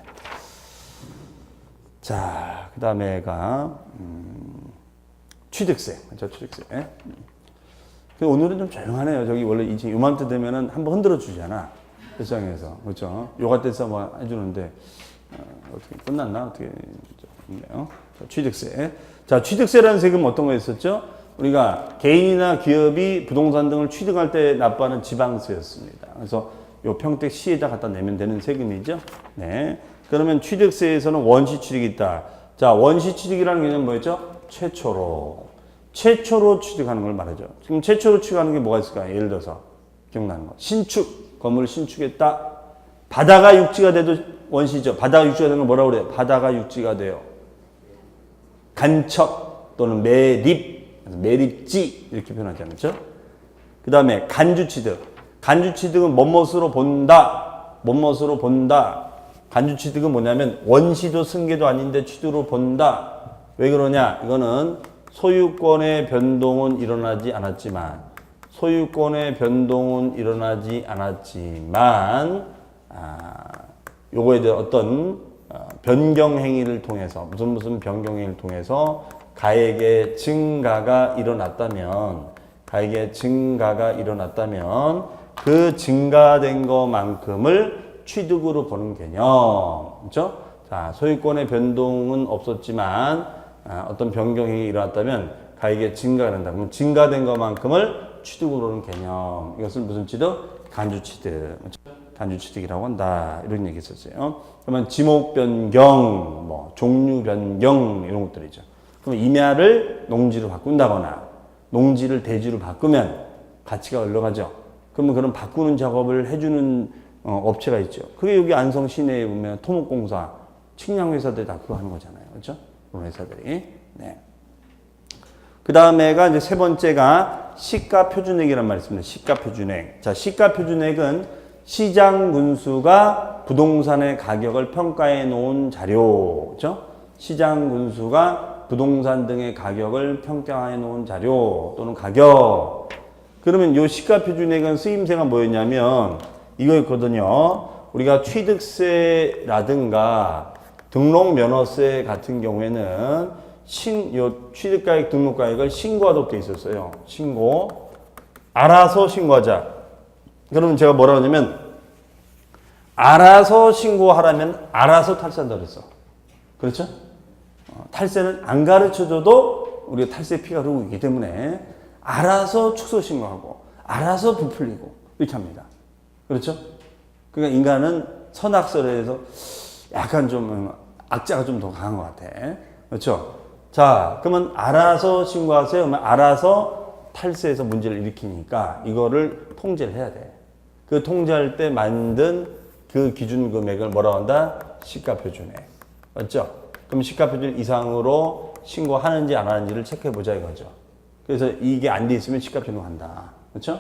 자, 그 다음에가, 취득세. 그렇죠? 취득세. 오늘은 좀 조용하네요. 저기 원래 이제 요맘때 되면은 한번 흔들어 주잖아. 세상에서. 그렇죠? 요가 때서 뭐 해주는데, 어떻게 끝났나? 어떻게, 있네요. 취득세. 자, 취득세라는 세금은 어떤 거였었죠? 우리가 개인이나 기업이 부동산 등을 취득할 때 납부하는 지방세였습니다. 그래서 요 평택시에다 갖다 내면 되는 세금이죠. 네. 그러면 취득세에서는 원시 취득이 있다. 자, 원시 취득이라는 개념은 뭐였죠? 최초로 취득하는 걸 말하죠. 지금 최초로 취득하는 게 뭐가 있을까요? 예를 들어서 기억나는 거. 신축, 건물을 신축했다. 바다가 육지가 돼도 원시죠. 바다가 육지가 되는 걸 뭐라고 그래요? 바다가 육지가 돼요. 간척 또는 매립, 매립지 이렇게 표현하지 않았죠? 그 다음에 간주취득. 간주취득은 뭐뭇으로 본다. 뭐뭇으로 본다. 간주취득은 뭐냐면 원시도 승계도 아닌데 취득으로 본다. 왜 그러냐? 이거는 소유권의 변동은 일어나지 않았지만 요거에 대한 어떤 변경 행위를 통해서 무슨 변경 행위를 통해서 가액의 증가가 일어났다면 그 증가된 것만큼을 취득으로 보는 개념. 그렇죠? 자, 소유권의 변동은 없었지만 어떤 변경이 일어났다면 가액의 증가가 된다. 그럼 증가된 것만큼을 취득으로 보는 개념. 이것을 무슨 취득? 간주취득. 간주취득이라고 한다. 이런 얘기 있었어요. 그러면 지목 변경, 종류 변경 이런 것들이죠. 그럼 임야를 농지로 바꾼다거나 농지를 대지로 바꾸면 가치가 올라가죠. 그러면 그런 바꾸는 작업을 해주는 업체가 있죠. 그게 여기 안성 시내에 보면 토목공사, 측량회사들이 다 그거 하는 거잖아요. 그렇죠? 그런 회사들이. 네. 그 다음에가 이제 세 번째가 시가표준액이란 말이 있습니다. 시가표준액. 자, 시가표준액은 시장 군수가 부동산의 가격을 평가해 놓은 자료. 그렇죠? 시장 군수가 부동산 등의 가격을 평가해 놓은 자료 또는 가격. 그러면 이 시가표준액은 쓰임새가 뭐였냐면 이거였거든요. 우리가 취득세라든가 등록면허세 같은 경우에는 요 취득가액, 등록가액을 신고하도록 돼 있었어요. 알아서 신고하자. 그러면 제가 뭐라고 하냐면 알아서 신고하라면 알아서 탈세한다 그랬어. 그렇죠? 탈세는 안 가르쳐줘도 우리가 탈세 피가 흐르고 있기 때문에 알아서 축소 신고하고 알아서 부풀리고 이렇게 합니다. 그렇죠? 그러니까 인간은 선악설에서 약간 좀 악자가 좀 더 강한 것 같아. 그렇죠? 자, 그러면 알아서 신고하세요. 그러면 알아서 탈세해서 문제를 일으키니까 이거를 통제를 해야 돼. 그 통제할 때 만든 그 기준 금액을 뭐라고 한다? 시가표준액. 맞죠? 그럼 시가표준 이상으로 신고하는지 안 하는지를 체크해 보자 이거죠. 그래서 이게 안 돼 있으면 시가표준 한다. 그렇죠?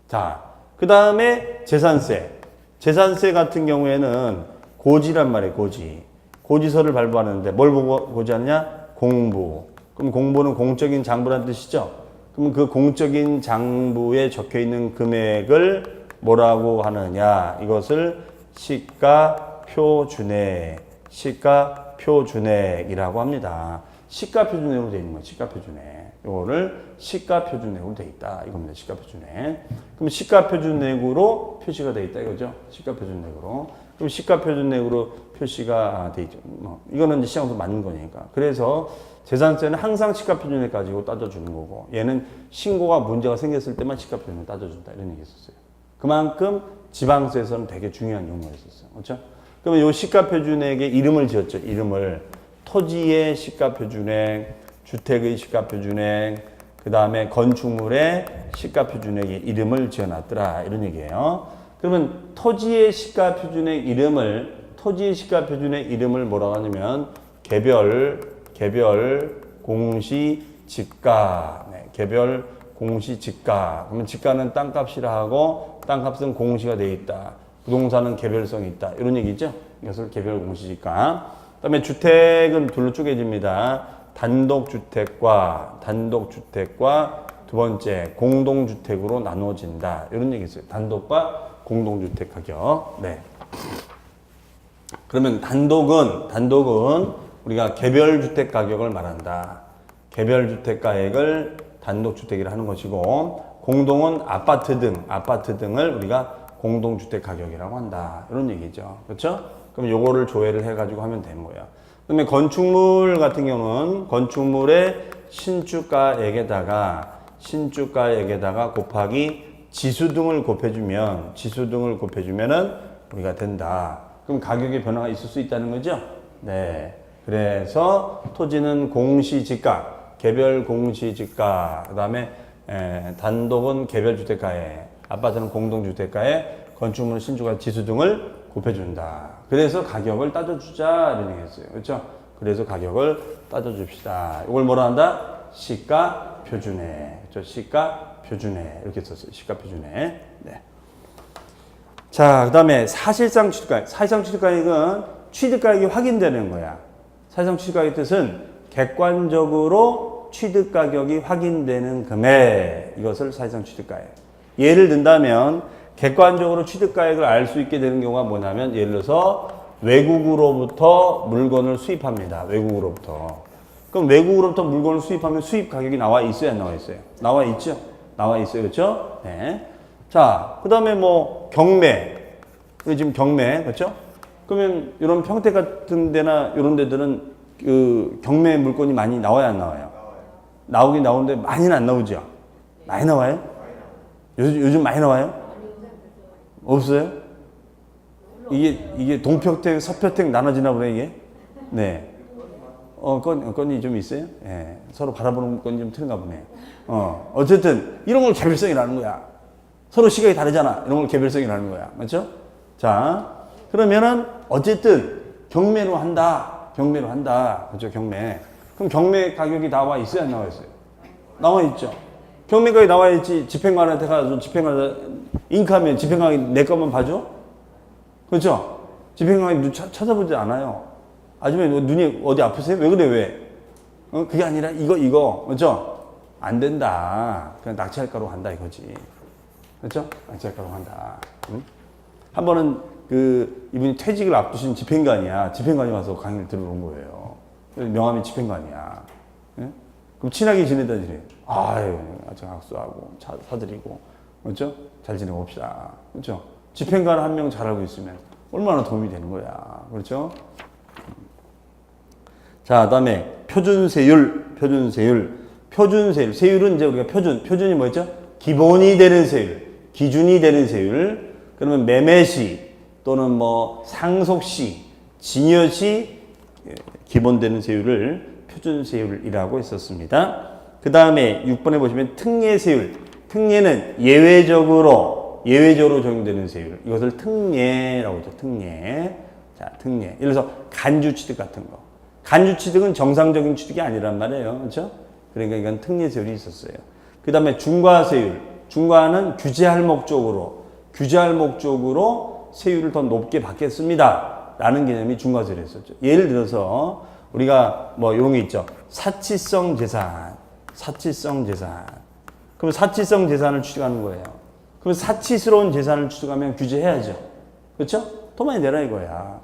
자, 그 다음에 재산세. 재산세 같은 경우에는 고지란 말이에요. 고지. 고지서를 발부하는데 뭘 보고 고지하느냐? 공부. 그럼 공부는 공적인 장부란 뜻이죠. 그럼 그 공적인 장부에 적혀 있는 금액을 뭐라고 하느냐? 이것을 시가표준액, 시가표준액이라고 합니다. 시가표준액으로 되어 있는 거예요. 시가표준액. 이거를 시가표준액으로 되어 있다. 이겁니다. 시가표준액. 그럼 시가표준액으로 표시가 되어 있다. 이거죠. 시가표준액으로. 그럼 시가표준액으로 표시가 되어 있죠. 이거는 이제 시장에서 맞는 거니까. 그래서 재산세는 항상 시가표준액 가지고 따져주는 거고, 얘는 신고가 문제가 생겼을 때만 시가표준액 따져준다. 이런 얘기 했었어요. 그만큼 지방세에서는 되게 중요한 용어였었어요. 그렇죠? 그러면 이 시가표준액의 이름을 지었죠. 이름을. 토지의 시가표준액, 주택의 시가표준액, 그 다음에 건축물의 시가표준액의 이름을 지어놨더라. 이런 얘기예요. 그러면 토지의 시가표준액 이름을 뭐라고 하냐면 개별 공시지가. 네, 개별 공시지가. 그러면 지가는 땅값이라 하고 땅값은 공시가 되어 있다. 부동산은 개별성이 있다. 이런 얘기죠. 이것을 개별 공시지가. 그 다음에 주택은 둘로 쪼개집니다. 단독주택과 두 번째 공동주택으로 나누어진다. 이런 얘기 있어요. 단독과 공동주택 가격. 네. 그러면 단독은 우리가 개별주택 가격을 말한다. 개별주택 가액을 단독주택이라 하는 것이고, 공동은 아파트 등을 우리가 공동주택 가격이라고 한다. 이런 얘기죠. 그렇죠? 그럼 요거를 조회를 해가지고 하면 되는 거야. 그다음에 건축물 같은 경우는 건축물의 신축가액에다가 곱하기 지수등을 곱해주면은 우리가 된다. 그럼 가격의 변화가 있을 수 있다는 거죠. 네. 그래서 토지는 공시지가, 개별 공시지가, 그다음에 단독은 개별주택가액, 아파트는 공동주택가액, 건축물은 신축가 지수등을 곱해준다. 그래서 가격을 따져주자 이런 얘기 했어요. 그렇죠? 그래서 가격을 따져줍시다. 이걸 뭐라 한다? 시가표준액. 그렇죠? 시가표준액 이렇게 썼어요. 시가표준액. 네. 자, 그 다음에 사실상 취득가액. 사실상 취득가액은 취득가액이 확인되는 거야. 사실상 취득가액의 뜻은 객관적으로 취득가격이 확인되는 금액. 이것을 사실상 취득가액. 예를 든다면 객관적으로 취득가액을 알 수 있게 되는 경우가 뭐냐면, 예를 들어서 외국으로부터 물건을 수입합니다. 외국으로부터. 그럼 외국으로부터 물건을 수입하면 수입 가격이 나와 있어요, 안 나와 있어요? 나와 있죠? 나와 있어요. 그렇죠? 네. 자, 그다음에 뭐 경매. 이거 지금 경매. 그렇죠? 그러면 이런 평택 같은 데나 이런 데들은 그 경매 물건이 많이 나와야 안 나와요? 나오긴 나오는데 많이는 안 나오죠? 많이 나와요? 요즘 많이 나와요? 없어요? 이게 동평택, 서평택 나눠지나 보네, 이게? 네. 건이 좀 있어요? 예. 서로 바라보는 건이 좀 틀린가 보네. 어쨌든, 이런 걸 개별성이라는 거야. 서로 시각이 다르잖아. 이런 걸 개별성이라는 거야. 맞죠? 자, 그러면은, 어쨌든, 경매로 한다. 그죠? 경매. 그럼 경매 가격이 나와 있어요? 안 나와 있어요? 나와 있죠. 경매가격이 나와 있지. 집행관한테 가서 잉크하면 집행관이 내 것만 봐줘? 그렇죠? 집행관이 찾아보지 않아요. 아줌마 눈이 어디 아프세요? 왜 그래, 왜? 그게 아니라 이거. 그렇죠? 안 된다. 그냥 낙찰가로 한다 이거지. 그렇죠? 낙찰가로 한다. 응? 한 번은 이분이 퇴직을 앞두신 집행관이야. 집행관이 와서 강의를 들어온 거예요. 명함이 집행관이야. 응? 그럼 친하게 지내다니. 아유, 악수하고 사드리고, 그렇죠? 잘 지내고 봅시다. 그렇죠? 집행관 한 명 잘 알고 있으면 얼마나 도움이 되는 거야. 그렇죠? 자, 그다음에 표준세율. 세율은 이제 우리가 표준이 뭐였죠? 기본이 되는 세율, 기준이 되는 세율. 그러면 매매시 또는 뭐 상속시, 증여시 기본되는 세율을 표준세율이라고 했었습니다. 그 다음에 6번에 보시면 특례세율. 특례는 예외적으로 적용되는 세율. 이것을 특례라고 하죠. 특례. 자, 특례. 예를 들어서 간주취득 같은 거. 간주 취득은 정상적인 취득이 아니란 말이에요. 그렇죠? 그러니까 이건 특례세율이 있었어요. 그 다음에 중과세율. 중과는 규제할 목적으로 세율을 더 높게 받겠습니다. 라는 개념이 중과세율이 있었죠. 예를 들어서 우리가 뭐 이런 게 있죠. 사치성 재산. 그럼 사치성 재산을 취득하는 거예요. 그럼 사치스러운 재산을 취득하면 규제해야죠. 그렇죠? 더 많이 내라 이거야.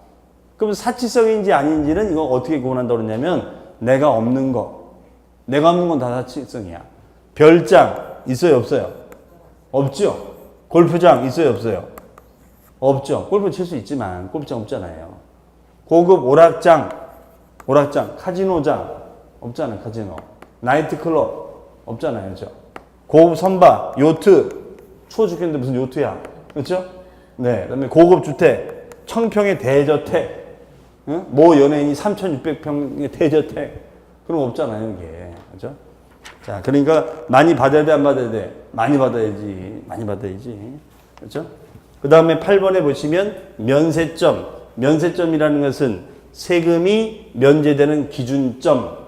그럼 사치성인지 아닌지는 이거 어떻게 구분한다고 그러냐면 내가 없는 건 다 사치성이야. 별장 있어요 없어요? 없죠. 골프장 있어요 없어요? 없죠. 골프 칠 수 있지만 골프장 없잖아요. 고급 오락장, 카지노장 없잖아요. 카지노. 나이트클럽 없잖아요. 그렇죠? 고급 선박, 요트 추워 죽겠는데 무슨 요트야. 그렇죠? 네. 그다음에 고급 주택, 청평의 대저택, 응? 모 연예인이 3,600평의 대저택 그런 거 없잖아요. 이게. 그렇죠? 자, 그러니까 많이 받아야 돼, 안 받아야 돼? 많이 받아야지. 그렇죠? 그 다음에 8번에 보시면 면세점이라는 것은 세금이 면제되는 기준점,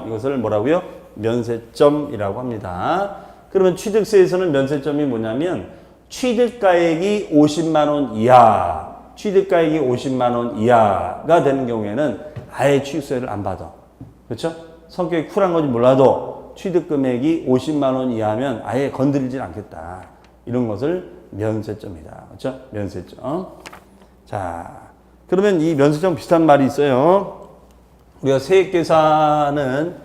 이것을 뭐라고요? 면세점이라고 합니다. 그러면 취득세에서는 면세점이 뭐냐면 취득가액이 50만 원 이하가 되는 경우에는 아예 취득세를 안 받아. 그렇죠? 성격이 쿨한 건지 몰라도 취득금액이 50만 원 이하면 아예 건드리질 않겠다. 이런 것을 면세점이다. 그렇죠? 면세점. 자, 그러면 이 면세점 비슷한 말이 있어요. 우리가 세액계산은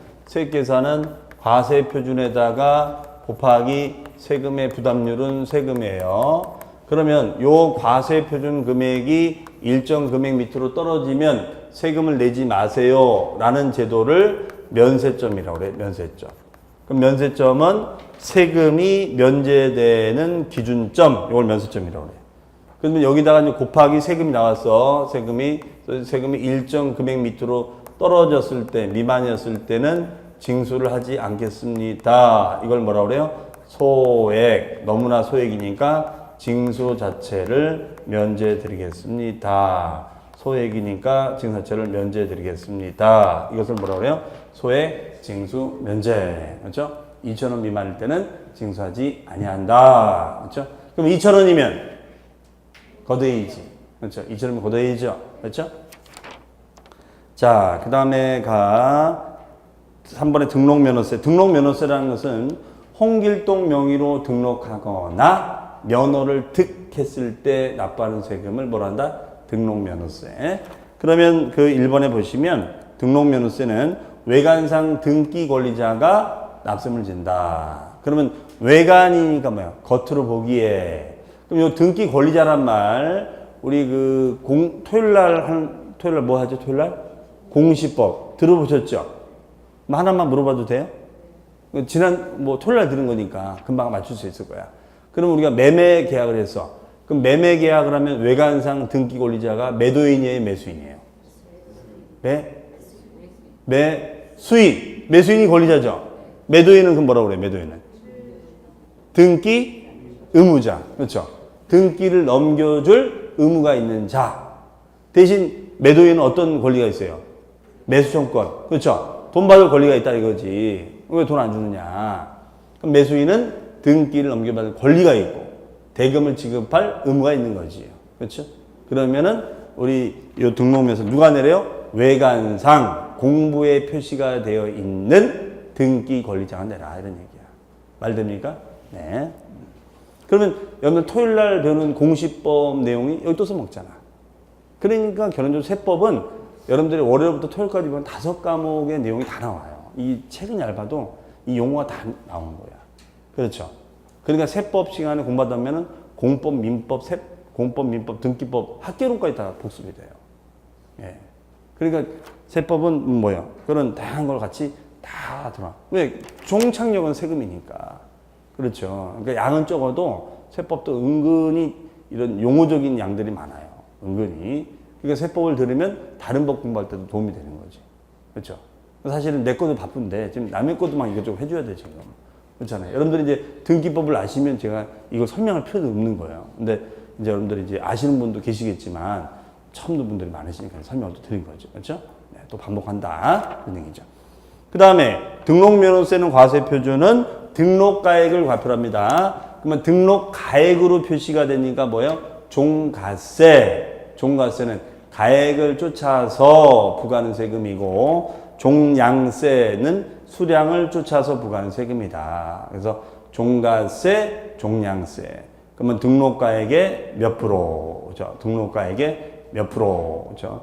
과세표준에다가 곱하기 세금의 부담률은 세금이에요. 그러면 요 과세표준 금액이 일정 금액 밑으로 떨어지면 세금을 내지 마세요. 라는 제도를 면세점이라고 그래요. 면세점. 그럼 면세점은 세금이 면제되는 기준점, 이걸 면세점이라고 그래요. 그러면 여기다가 이제 곱하기 세금이 나왔어. 세금이 일정 금액 밑으로 떨어졌을 때, 미만이었을 때는 징수를 하지 않겠습니다. 이걸 뭐라고 그래요? 소액. 너무나 소액이니까 징수 자체를 면제드리겠습니다. 소액이니까 징수 자체를 면제드리겠습니다. 이것을 뭐라고 그래요? 소액 징수 면제. 그렇죠? 2,000원 미만일 때는 징수하지 아니한다. 그렇죠? 그럼 2,000원이면 걷어야지. 그렇죠? 2,000원이면 걷어야죠. 그렇죠? 자, 그 다음에 3번에 등록면허세. 등록면허세라는 것은 홍길동 명의로 등록하거나 면허를 득했을 때 납부하는 세금을 뭐라 한다? 등록면허세. 그러면 그 1번에 보시면 등록면허세는 외관상 등기 권리자가 납세금을 진다. 그러면 외관이니까 뭐야? 겉으로 보기에. 그럼 요 등기 권리자란 말, 우리 토요일날 뭐 하죠? 토요일날? 공시법 들어보셨죠? 뭐 하나만 물어봐도 돼요? 지난 토요일날 들은 거니까 금방 맞출 수 있을 거야. 그럼 우리가 매매 계약을 했어. 그럼 매매 계약을 하면 외관상 등기 권리자가 매도인이에요, 매수인이에요? 매수인이 권리자죠. 매도인은 그럼 뭐라고 그래? 매도인은 등기 의무자. 그렇죠? 등기를 넘겨줄 의무가 있는 자. 대신 매도인은 어떤 권리가 있어요? 매수청권. 그렇죠? 돈 받을 권리가 있다 이거지. 왜 돈 안 주느냐? 그럼 매수인은 등기를 넘겨받을 권리가 있고 대금을 지급할 의무가 있는 거지요. 그렇죠? 그러면은 우리 이 등록면서 누가 내려요? 외관상 공부에 표시가 되어 있는 등기 권리자가 내라 이런 얘기야. 말 됩니까? 네. 그러면 여러분 토요일 날 배우는 공시법 내용이 여기 또 써먹잖아. 그러니까 결론적으로 세법은 여러분들이 월요일부터 토요일까지 보면 5과목의 내용이 다 나와요. 이 책은 얇아도 이 용어가 다 나오는 거야. 그렇죠? 그러니까 세법 시간에 공부하다면은 공법, 민법, 등기법, 학계론까지 다 복습이 돼요. 예. 그러니까 세법은 뭐야? 그런 다양한 걸 같이 다 들어와. 왜? 종착역은 세금이니까. 그렇죠. 그러니까 양은 적어도 세법도 은근히 이런 용어적인 양들이 많아요. 은근히. 그러니까 세법을 들으면 다른 법 공부할 때도 도움이 되는 거지. 그렇죠. 사실은 내 것도 바쁜데 지금 남의 것도 막 이것저것 해줘야 돼 지금. 그렇잖아요. 여러분들이 이제 등기법을 아시면 제가 이걸 설명할 필요도 없는 거예요. 근데 이제 여러분들이 이제 아시는 분도 계시겠지만 처음 듣는 분들이 많으시니까 설명을 또 드린 거죠. 그렇죠? 네, 또 반복한다. 그런 얘기죠. 그 다음에 등록면허세는 과세표준은 등록가액을 과표합니다. 그러면 등록가액으로 표시가 되니까 뭐예요? 종가세. 종가세는 가액을 쫓아서 부과하는 세금이고 종량세는 수량을 쫓아서 부과하는 세금이다. 그래서 종가세, 종량세. 그러면 등록가액의 몇 프로? 그죠? 등록가액의 몇 프로? 그죠?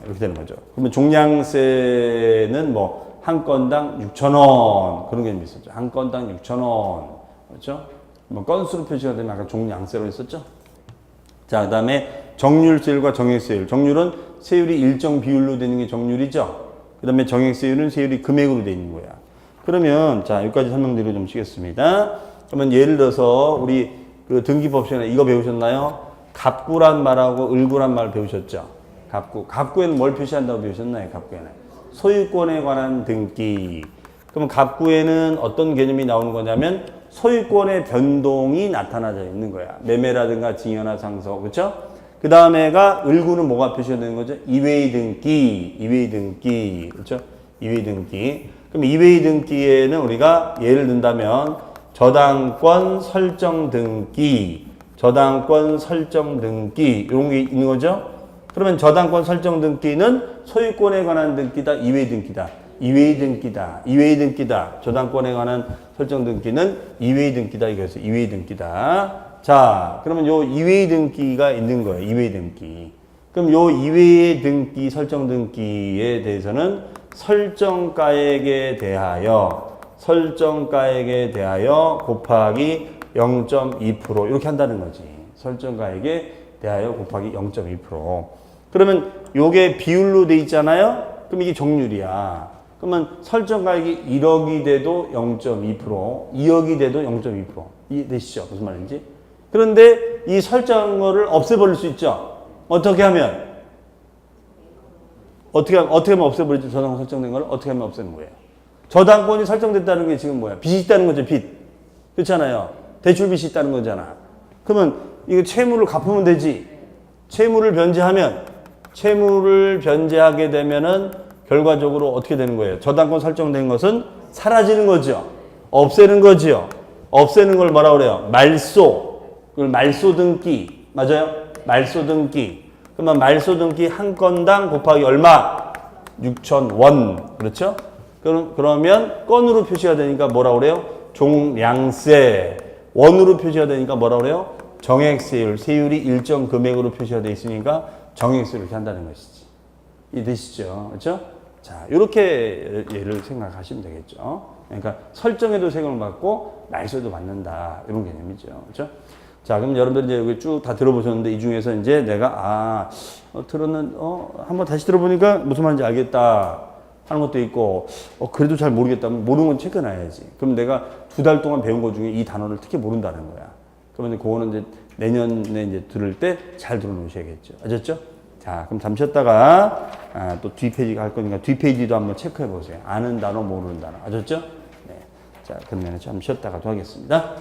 이렇게 되는 거죠. 그러면 종량세는 뭐 한 건당 6,000원 그런 개념이 있었죠. 한 건당 6,000원. 그렇죠? 뭐 건수로 표시가 되면 아까 종량세로 했었죠. 자, 그다음에 정률세율과 정액세율. 정률은 세율이 일정 비율로 되는 게 정률이죠. 그다음에 정액세율은 세율이 금액으로 되어 있는 거야. 그러면 자, 여기까지 설명드리고 좀 쉬겠습니다. 그러면 예를 들어서 우리 그 등기법 시간에 이거 배우셨나요? 갑구란 말하고 을구란 말 배우셨죠? 갑구. 갑구에는 뭘 표시한다고 배우셨나요? 갑구에는 소유권에 관한 등기. 그러면 갑구에는 어떤 개념이 나오는 거냐면 소유권의 변동이 나타나져 있는 거야. 매매라든가 증여나 상속. 그렇죠? 그 다음에가 을구는 뭐가 표시가 되는 거죠? 이외의 등기. 이외의 등기. 그렇죠? 이외의 등기. 그럼 이외의 등기에는 우리가 예를 든다면 저당권 설정 등기, 저당권 설정 등기 이런 게 있는 거죠. 그러면 저당권 설정 등기는 소유권에 관한 등기다, 이외의 등기다. 이외의 등기다, 이외의 등기다. 저당권에 관한 설정 등기는 이외의 등기다. 이거에서 이외의 등기다. 자, 그러면 요 이외의 등기가 있는 거예요. 이외의 등기. 그럼 요 이외의 등기, 설정 등기에 대해서는 설정가액에 대하여 곱하기 0.2% 이렇게 한다는 거지. 설정가액에 대하여 곱하기 0.2%. 그러면 요게 비율로 돼 있잖아요. 그럼 이게 정률이야. 그러면 설정가액이 1억이 돼도 0.2%, 2억이 돼도 0.2%. 이해되시죠? 무슨 말인지? 그런데 이 설정을 없애버릴 수 있죠. 어떻게 하면? 어떻게 하면 없애버리죠? 저당권 설정된 걸 어떻게 하면 없애는 거예요? 저당권이 설정됐다는 게 지금 뭐야? 빚이 있다는 거죠, 빚. 그렇잖아요. 대출 빚이 있다는 거잖아. 그러면 이거 채무를 갚으면 되지. 채무를 변제하게 되면은 결과적으로 어떻게 되는 거예요? 저당권 설정된 것은 사라지는 거죠. 없애는 거죠. 없애는 걸 뭐라 그래요? 말소. 그걸 말소 등기. 맞아요? 말소 등기. 그러면 말소 등기 한 건당 곱하기 얼마? 6,000원. 그렇죠? 그러면 건으로 표시가 되니까 뭐라 그래요? 종량세. 원으로 표시가 되니까 뭐라 그래요? 정액세율. 세율이 일정 금액으로 표시가 되어 있으니까 정액세율을 이렇게 한다는 것이지. 이해되시죠? 그렇죠? 자, 이렇게 예를 생각하시면 되겠죠. 그러니까 설정에도 세금을 받고 말소에도 받는다. 이런 개념이죠. 그렇죠? 자, 그럼 여러분들 이제 여기 쭉 다 들어보셨는데 이 중에서 이제 내가 한번 다시 들어보니까 무슨 말인지 알겠다 하는 것도 있고 그래도 잘 모르겠다. 모르는 건 체크해놔야지. 그럼 내가 2달 동안 배운 것 중에 이 단어를 특히 모른다는 거야. 그러면 그거는 이제 내년에 이제 들을 때 잘 들어놓으셔야겠죠. 아셨죠? 자, 그럼 잠시 쉬었다가 또 뒷페이지가 할 거니까 뒷페이지도 한번 체크해 보세요. 아는 단어, 모르는 단어. 아셨죠? 네. 자, 그러면 잠시 쉬었다가 또 하겠습니다.